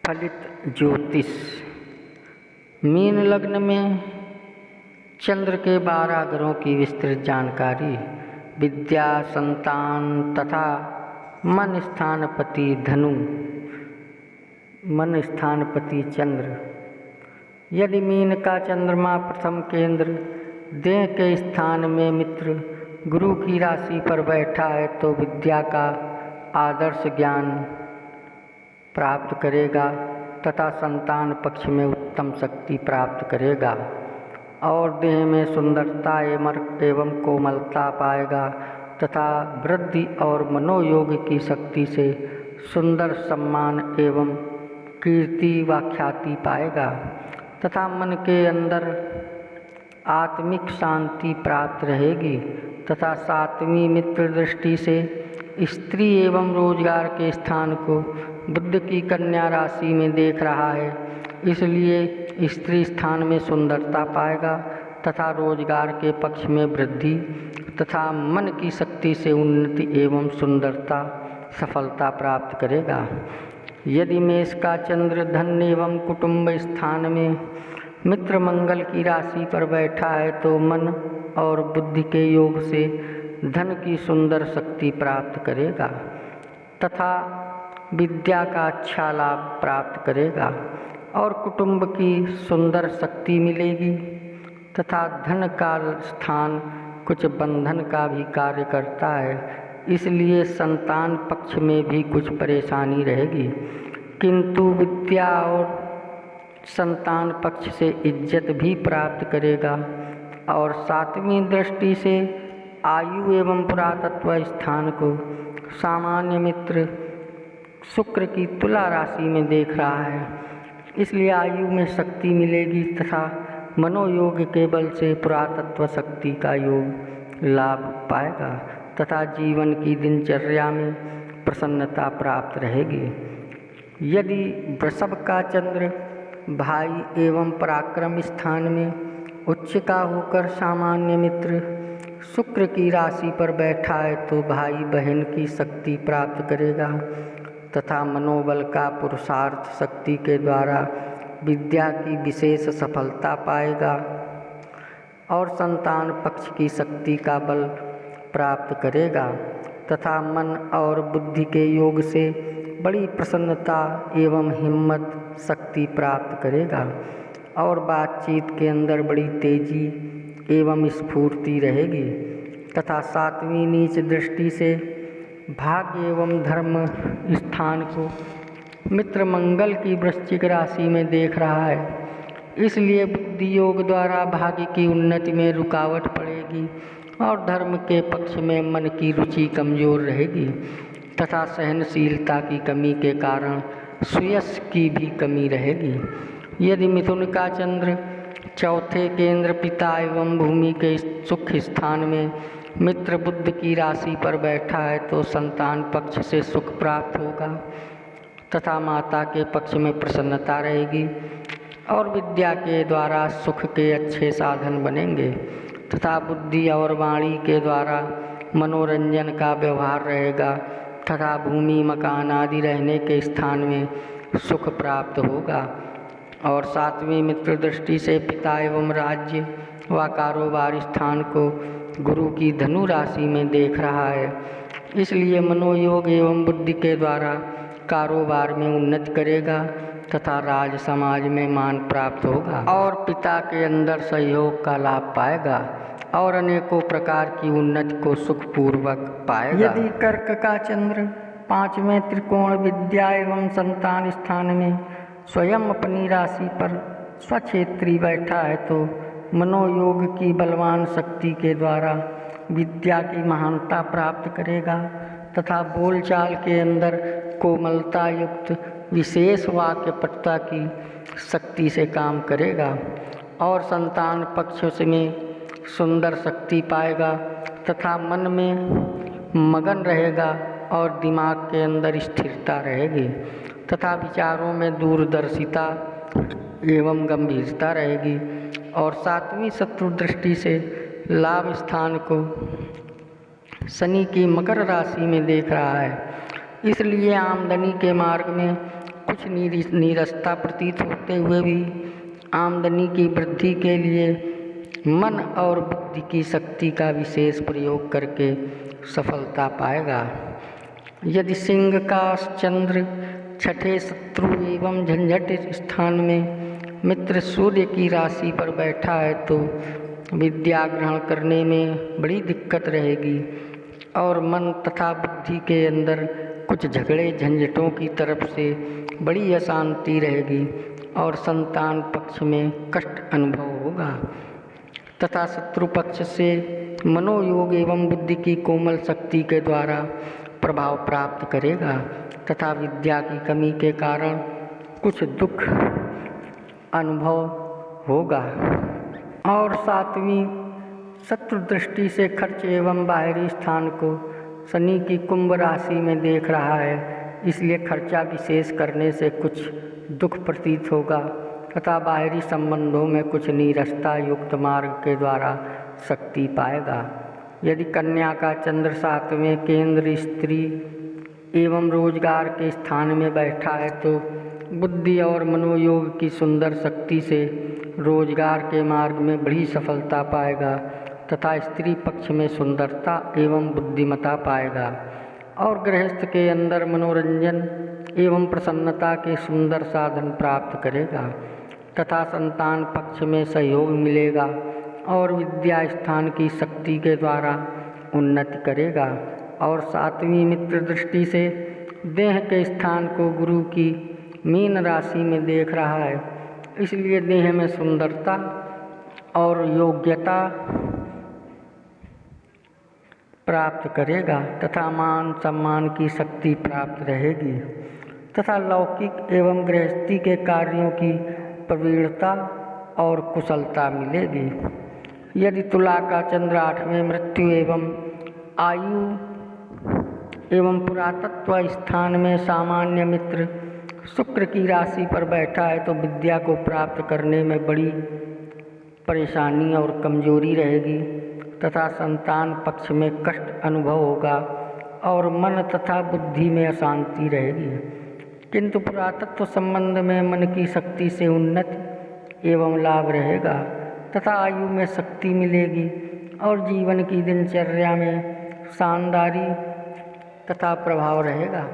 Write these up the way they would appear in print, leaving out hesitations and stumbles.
फलित ज्योतिष। मीन लग्न में चंद्र के 12 ग्रहों की विस्तृत जानकारी। विद्या, संतान तथा मन स्थानपति धनु, मन स्थानपति चंद्र। यदि मीन का चंद्रमा प्रथम केंद्र देह के स्थान में मित्र गुरु की राशि पर बैठा है तो विद्या का आदर्श ज्ञान प्राप्त करेगा तथा संतान पक्ष में उत्तम शक्ति प्राप्त करेगा और देह में सुंदरता एवं कोमलता पाएगा तथा वृद्धि और मनोयोग की शक्ति से सुंदर सम्मान एवं कीर्ति व ख्याति पाएगा तथा मन के अंदर आत्मिक शांति प्राप्त रहेगी तथा 7वीं मित्र दृष्टि से स्त्री एवं रोजगार के स्थान को बुध की कन्या राशि में देख रहा है, इसलिए स्त्री स्थान में सुंदरता पाएगा तथा रोजगार के पक्ष में वृद्धि तथा मन की शक्ति से उन्नति एवं सुंदरता सफलता प्राप्त करेगा। यदि मेष का चंद्र धन एवं कुटुंब स्थान में मित्र मंगल की राशि पर बैठा है तो मन और बुद्धि के योग से धन की सुंदर शक्ति प्राप्त करेगा तथा विद्या का अच्छा लाभ प्राप्त करेगा और कुटुंब की सुंदर शक्ति मिलेगी तथा धन का स्थान कुछ बंधन का भी कार्य करता है, इसलिए संतान पक्ष में भी कुछ परेशानी रहेगी, किंतु विद्या और संतान पक्ष से इज्जत भी प्राप्त करेगा। और 7वीं दृष्टि से आयु एवं पुरातत्व स्थान को सामान्य मित्र शुक्र की तुला राशि में देख रहा है, इसलिए आयु में शक्ति मिलेगी तथा मनोयोग के बल से पुरातत्व शक्ति का योग लाभ पाएगा तथा जीवन की दिनचर्या में प्रसन्नता प्राप्त रहेगी। यदि वृषभ का चंद्र भाई एवं पराक्रम स्थान में उच्च का होकर सामान्य मित्र शुक्र की राशि पर बैठा है तो भाई बहन की शक्ति प्राप्त करेगा तथा मनोबल का पुरुषार्थ शक्ति के द्वारा विद्या की विशेष सफलता पाएगा और संतान पक्ष की शक्ति का बल प्राप्त करेगा तथा मन और बुद्धि के योग से बड़ी प्रसन्नता एवं हिम्मत शक्ति प्राप्त करेगा और बातचीत के अंदर बड़ी तेजी एवं स्फूर्ति रहेगी तथा 7वीं नीच दृष्टि से भाग्य एवं धर्म स्थान को मित्र मंगल की वृश्चिक राशि में देख रहा है, इसलिए बुद्धि योग द्वारा भाग्य की उन्नति में रुकावट पड़ेगी और धर्म के पक्ष में मन की रुचि कमजोर रहेगी तथा सहनशीलता की कमी के कारण सुयश की भी कमी रहेगी। यदि मिथुन का चंद्र चौथे केंद्र पिता एवं भूमि के सुख स्थान में मित्र बुध की राशि पर बैठा है तो संतान पक्ष से सुख प्राप्त होगा तथा माता के पक्ष में प्रसन्नता रहेगी और विद्या के द्वारा सुख के अच्छे साधन बनेंगे तथा बुद्धि और वाणी के द्वारा मनोरंजन का व्यवहार रहेगा तथा भूमि मकान आदि रहने के स्थान में सुख प्राप्त होगा। और 7वीं मित्र दृष्टि से पिता एवं राज्य व कारोबार स्थान को गुरु की धनु राशि में देख रहा है, इसलिए मनोयोग एवं बुद्धि के द्वारा कारोबार में उन्नति करेगा तथा राज समाज में मान प्राप्त होगा और पिता के अंदर सहयोग का लाभ पाएगा और अनेकों प्रकार की उन्नति को सुखपूर्वक पाएगा। यदि कर्क का चंद्र 5वें त्रिकोण विद्या एवं संतान स्थान में स्वयं अपनी राशि पर स्वक्षेत्री बैठा है तो मनोयोग की बलवान शक्ति के द्वारा विद्या की महानता प्राप्त करेगा तथा बोलचाल के अंदर कोमलता युक्त विशेष वाक्यपटुता की शक्ति से काम करेगा और संतान पक्ष में सुंदर शक्ति पाएगा तथा मन में मगन रहेगा और दिमाग के अंदर स्थिरता रहेगी तथा विचारों में दूरदर्शिता एवं गंभीरता रहेगी। और 7वीं शत्रु दृष्टि से लाभ स्थान को शनि की मकर राशि में देख रहा है, इसलिए आमदनी के मार्ग में कुछ नीरसता प्रतीत होते हुए भी आमदनी की वृद्धि के लिए मन और बुद्धि की शक्ति का विशेष प्रयोग करके सफलता पाएगा। यदि सिंह का चंद्र छठे शत्रु एवं झंझट स्थान में मित्र सूर्य की राशि पर बैठा है तो विद्या ग्रहण करने में बड़ी दिक्कत रहेगी और मन तथा बुद्धि के अंदर कुछ झगड़े झंझटों की तरफ से बड़ी अशांति रहेगी और संतान पक्ष में कष्ट अनुभव होगा तथा शत्रु पक्ष से मनोयोग एवं बुद्धि की कोमल शक्ति के द्वारा प्रभाव प्राप्त करेगा तथा विद्या की कमी के कारण कुछ दुख अनुभव होगा। और सातवीं शत्रु दृष्टि से खर्च एवं बाहरी स्थान को शनि की कुंभ राशि में देख रहा है, इसलिए खर्चा विशेष करने से कुछ दुख प्रतीत होगा तथा बाहरी संबंधों में कुछ नीरसता युक्त मार्ग के द्वारा शक्ति पाएगा। यदि कन्या का चंद्र सातवें केंद्र स्त्री एवं रोजगार के स्थान में बैठा है तो बुद्धि और मनोयोग की सुंदर शक्ति से रोजगार के मार्ग में बड़ी सफलता पाएगा तथा स्त्री पक्ष में सुंदरता एवं बुद्धिमता पाएगा और गृहस्थ के अंदर मनोरंजन एवं प्रसन्नता के सुंदर साधन प्राप्त करेगा तथा संतान पक्ष में सहयोग मिलेगा और विद्या स्थान की शक्ति के द्वारा उन्नति करेगा। और सातवीं मित्र दृष्टि से देह के स्थान को गुरु की मीन राशि में देख रहा है, इसलिए देह में सुंदरता और योग्यता प्राप्त करेगा तथा मान सम्मान की शक्ति प्राप्त रहेगी तथा लौकिक एवं गृहस्थी के कार्यों की प्रवीणता और कुशलता मिलेगी। यदि तुला का चंद्र आठवें मृत्यु एवं आयु एवं पुरातत्व स्थान में सामान्य मित्र शुक्र की राशि पर बैठा है तो विद्या को प्राप्त करने में बड़ी परेशानी और कमजोरी रहेगी तथा संतान पक्ष में कष्ट अनुभव होगा और मन तथा बुद्धि में अशांति रहेगी, किंतु पुरातत्व संबंध में मन की शक्ति से उन्नति एवं लाभ रहेगा तथा आयु में शक्ति मिलेगी और जीवन की दिनचर्या में शानदारी तथा प्रभाव रहेगा।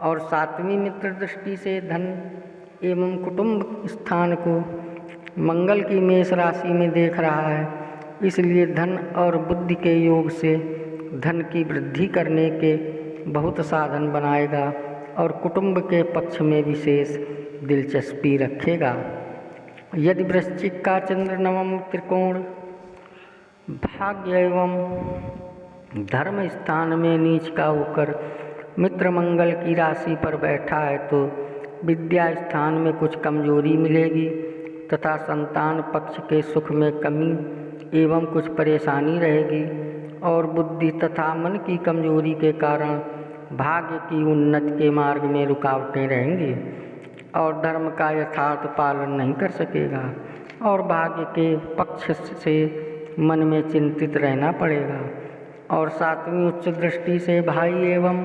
और सातवीं मित्र दृष्टि से धन एवं कुटुंब स्थान को मंगल की मेष राशि में देख रहा है, इसलिए धन और बुद्धि के योग से धन की वृद्धि करने के बहुत साधन बनाएगा और कुटुंब के पक्ष में विशेष दिलचस्पी रखेगा। यदि वृश्चिक का चंद्र नवम त्रिकोण भाग्य एवं धर्म स्थान में नीच का होकर मित्र मंगल की राशि पर बैठा है तो विद्या स्थान में कुछ कमजोरी मिलेगी तथा संतान पक्ष के सुख में कमी एवं कुछ परेशानी रहेगी और बुद्धि तथा मन की कमजोरी के कारण भाग्य की उन्नति के मार्ग में रुकावटें रहेंगी और धर्म का यथार्थ पालन नहीं कर सकेगा और भाग्य के पक्ष से मन में चिंतित रहना पड़ेगा। और सातवीं उच्च दृष्टि से भाई एवं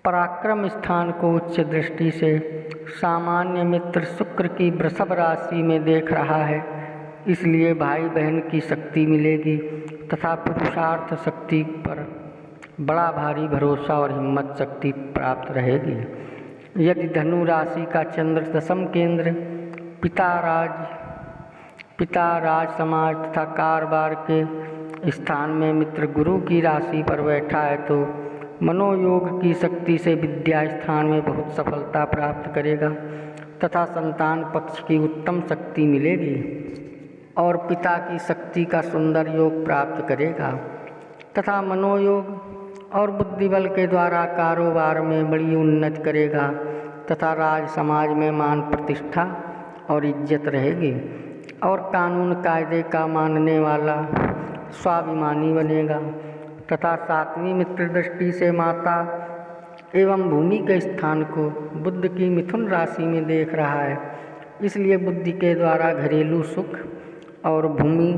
पराक्रम स्थान को उच्च दृष्टि से सामान्य मित्र शुक्र की वृषभ राशि में देख रहा है, इसलिए भाई बहन की शक्ति मिलेगी तथा पुरुषार्थ शक्ति पर बड़ा भारी भरोसा और हिम्मत शक्ति प्राप्त रहेगी। यदि धनु राशि का चंद्र दशम केंद्र पिता राज समाज तथा कारोबार के स्थान में मित्र गुरु की राशि पर बैठा है तो मनोयोग की शक्ति से विद्या स्थान में बहुत सफलता प्राप्त करेगा तथा संतान पक्ष की उत्तम शक्ति मिलेगी और पिता की शक्ति का सुंदर योग प्राप्त करेगा तथा मनोयोग और बुद्धिबल के द्वारा कारोबार में बड़ी उन्नति करेगा तथा राज समाज में मान प्रतिष्ठा और इज्जत रहेगी और कानून कायदे का मानने वाला स्वाभिमानी बनेगा तथा सातवीं मित्र दृष्टि से माता एवं भूमि के स्थान को बुध की मिथुन राशि में देख रहा है, इसलिए बुद्धि के द्वारा घरेलू सुख और भूमि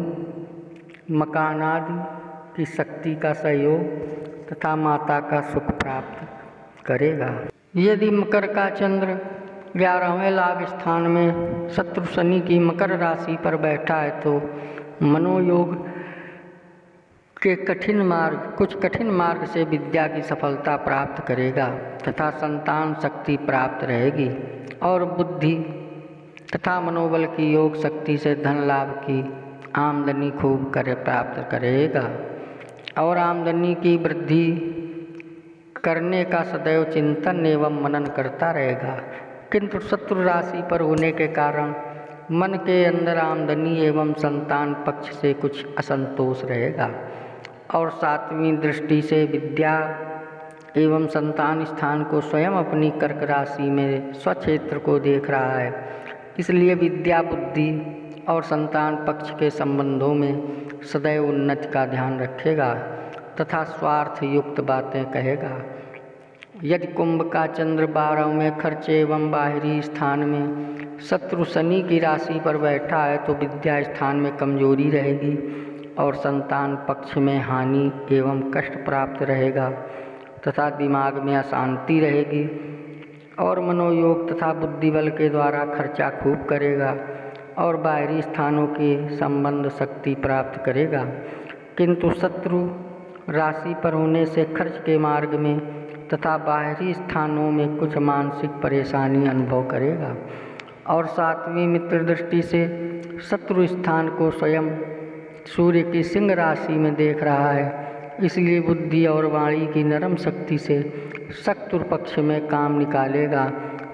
मकान आदि की शक्ति का सहयोग तथा माता का सुख प्राप्त करेगा। यदि मकर का चंद्र 11वें लाभ स्थान में शत्रु शनि की मकर राशि पर बैठा है तो मनोयोग के कुछ कठिन मार्ग से विद्या की सफलता प्राप्त करेगा तथा संतान शक्ति प्राप्त रहेगी और बुद्धि तथा मनोबल की योग शक्ति से धन लाभ की आमदनी खूब प्राप्त करेगा और आमदनी की वृद्धि करने का सदैव चिंतन एवं मनन करता रहेगा। किंतु शत्रु राशि पर होने के कारण मन के अंदर आमदनी एवं संतान पक्ष से कुछ असंतोष रहेगा और 7वीं दृष्टि से विद्या एवं संतान स्थान को स्वयं अपनी कर्क राशि में स्वक्षेत्र को देख रहा है, इसलिए विद्या बुद्धि और संतान पक्ष के संबंधों में सदैव उन्नति का ध्यान रखेगा तथा स्वार्थ युक्त बातें कहेगा। यदि कुंभ का चंद्र 12वें खर्च एवं बाहरी स्थान में शत्रु शनि की राशि पर बैठा है तो विद्या स्थान में कमजोरी रहेगी और संतान पक्ष में हानि एवं कष्ट प्राप्त रहेगा तथा दिमाग में अशांति रहेगी और मनोयोग तथा बुद्धि बल के द्वारा खर्चा खूब करेगा और बाहरी स्थानों के संबंध शक्ति प्राप्त करेगा। किंतु शत्रु राशि पर होने से खर्च के मार्ग में तथा बाहरी स्थानों में कुछ मानसिक परेशानी अनुभव करेगा और 7वीं मित्र दृष्टि से शत्रु स्थान को स्वयं सूर्य की सिंह राशि में देख रहा है, इसलिए बुद्धि और वाणी की नरम शक्ति से शत्रु पक्ष में काम निकालेगा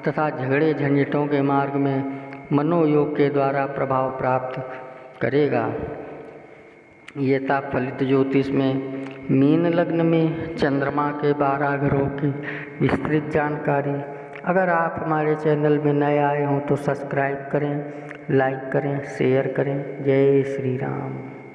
तथा झगड़े झंझटों के मार्ग में मनोयोग के द्वारा प्रभाव प्राप्त करेगा। ये था फलित ज्योतिष में मीन लग्न में चंद्रमा के 12 ग्रहों की विस्तृत जानकारी। अगर आप हमारे चैनल में नए आए हों तो सब्सक्राइब करें, लाइक करें, शेयर करें। जय श्री राम।